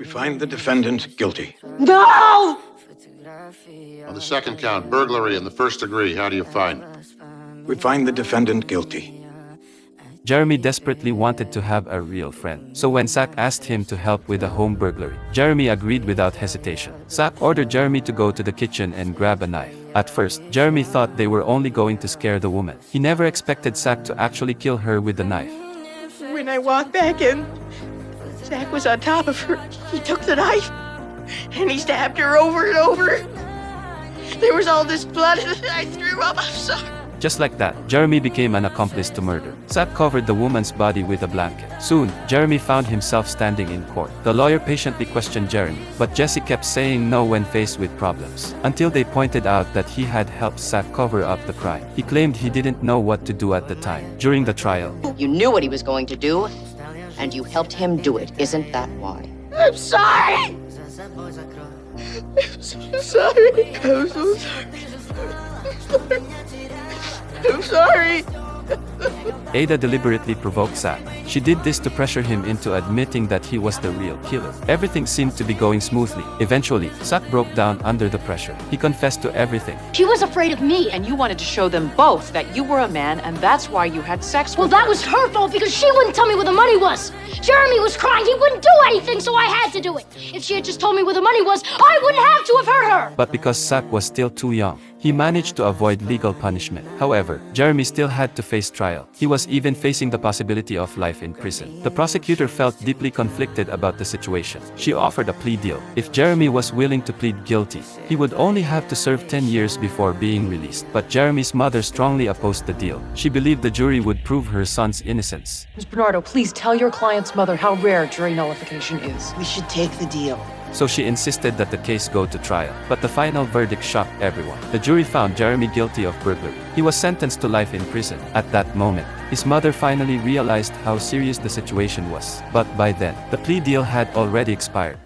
We find the defendant guilty. No! On the second count, burglary in the first degree, how do you find? We find the defendant guilty. Jeremy desperately wanted to have a real friend, so when Zach asked him to help with a home burglary, Jeremy agreed without hesitation. Zach ordered Jeremy to go to the kitchen and grab a knife. At first, Jeremy thought they were only going to scare the woman. He never expected Zach to actually kill her with the knife. When I walked back in, Zach was on top of her. He took the knife, and he stabbed her over and over. There was all this blood, and I threw up. I'm sorry. Just like that, Jeremy became an accomplice to murder. Zach covered the woman's body with a blanket. Soon, Jeremy found himself standing in court. The lawyer patiently questioned Jeremy, but Jesse kept saying no when faced with problems, until they pointed out that he had helped Zach cover up the crime. He claimed he didn't know what to do at the time. During the trial, You knew what he was going to do, and you helped him do it. Isn't that why? I'm sorry! I'm so sorry. I'm so sorry. I'm sorry. Ada deliberately provoked Zach. She did this to pressure him into admitting that he was the real killer. Everything seemed to be going smoothly. Eventually, Zach broke down under the pressure. He confessed to everything. She was afraid of me. And you wanted to show them both that you were a man, and that's why you had sex Well, with that her. was her fault because she wouldn't tell me where the money was. Jeremy was crying. He wouldn't do anything, so I had to do it. If she had just told me where the money was, I wouldn't have to have hurt her. But because Zach was still too young, he managed to avoid legal punishment. However, Jeremy still had to face trial. He was even facing the possibility of life in prison. The prosecutor felt deeply conflicted about the situation. She offered a plea deal. If Jeremy was willing to plead guilty, he would only have to serve 10 years before being released. But Jeremy's mother strongly opposed the deal. She believed the jury would prove her son's innocence. Ms. Bernardo, please tell your client's mother how rare jury nullification is. We should take the deal. So she insisted that the case go to trial. But the final verdict shocked everyone. The jury found Jeremy guilty of burglary. He was sentenced to life in prison. At that moment, his mother finally realized how serious the situation was. But by then, the plea deal had already expired.